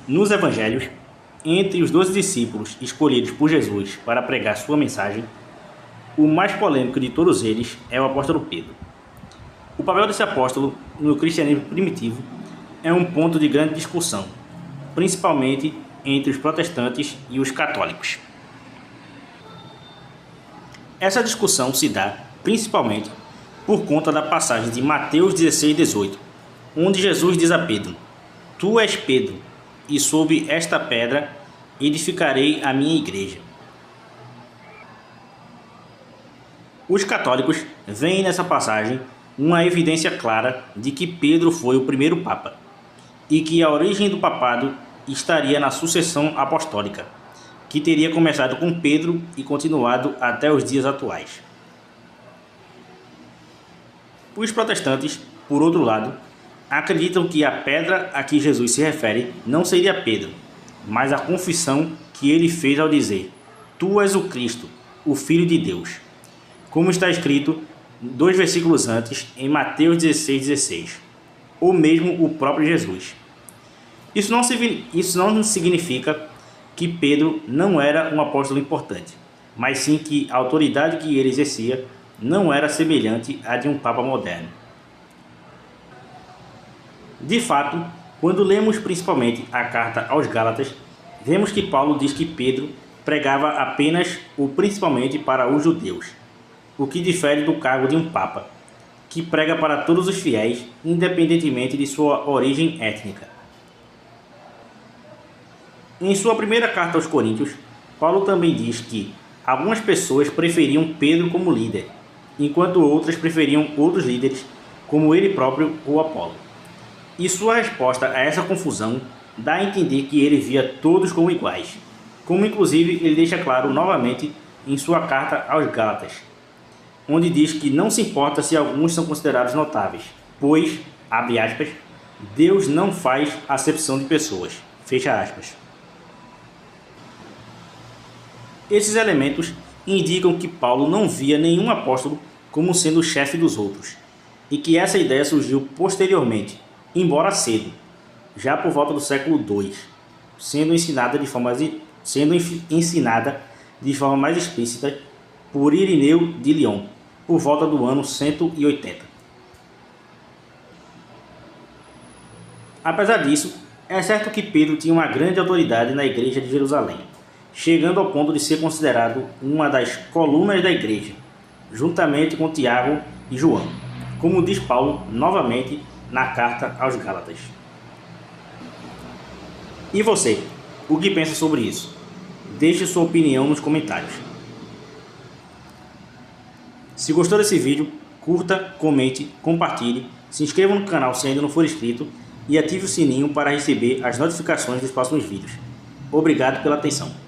Nos evangelhos, entre os 12 discípulos escolhidos por Jesus para pregar sua mensagem, o mais polêmico de todos eles é o apóstolo Pedro. O papel desse apóstolo no cristianismo primitivo é um ponto de grande discussão, principalmente entre os protestantes e os católicos. Essa discussão se dá principalmente por conta da passagem de Mateus 16:18, onde Jesus diz a Pedro: "Tu és Pedro, e sobre esta pedra edificarei a minha igreja." Os católicos veem nessa passagem uma evidência clara de que Pedro foi o primeiro papa e que a origem do papado estaria na sucessão apostólica, que teria começado com Pedro e continuado até os dias atuais. Os protestantes, por outro lado, acreditam que a pedra a que Jesus se refere não seria Pedro, mas a confissão que ele fez ao dizer: "Tu és o Cristo, o Filho de Deus", como está escrito 2 versículos antes em Mateus 16:16, ou mesmo o próprio Jesus. Isso não significa que Pedro não era um apóstolo importante, mas sim que a autoridade que ele exercia não era semelhante à de um papa moderno. De fato, quando lemos principalmente a carta aos Gálatas, vemos que Paulo diz que Pedro pregava apenas ou principalmente para os judeus, o que difere do cargo de um papa, que prega para todos os fiéis, independentemente de sua origem étnica. Em sua primeira carta aos Coríntios, Paulo também diz que algumas pessoas preferiam Pedro como líder, enquanto outras preferiam outros líderes, como ele próprio ou Apolo. E sua resposta a essa confusão dá a entender que ele via todos como iguais, como inclusive ele deixa claro novamente em sua carta aos Gálatas, onde diz que não se importa se alguns são considerados notáveis, pois, abre aspas, Deus não faz acepção de pessoas, fecha aspas. Esses elementos indicam que Paulo não via nenhum apóstolo como sendo o chefe dos outros, e que essa ideia surgiu posteriormente, embora cedo, já por volta do século II, sendo ensinada de forma mais explícita por Irineu de Lyon, por volta do ano 180. Apesar disso, é certo que Pedro tinha uma grande autoridade na igreja de Jerusalém, chegando ao ponto de ser considerado uma das colunas da igreja, juntamente com Tiago e João, como diz Paulo novamente na carta aos Gálatas. E você, o que pensa sobre isso? Deixe sua opinião nos comentários. Se gostou desse vídeo, curta, comente, compartilhe, se inscreva no canal se ainda não for inscrito e ative o sininho para receber as notificações dos próximos vídeos. Obrigado pela atenção.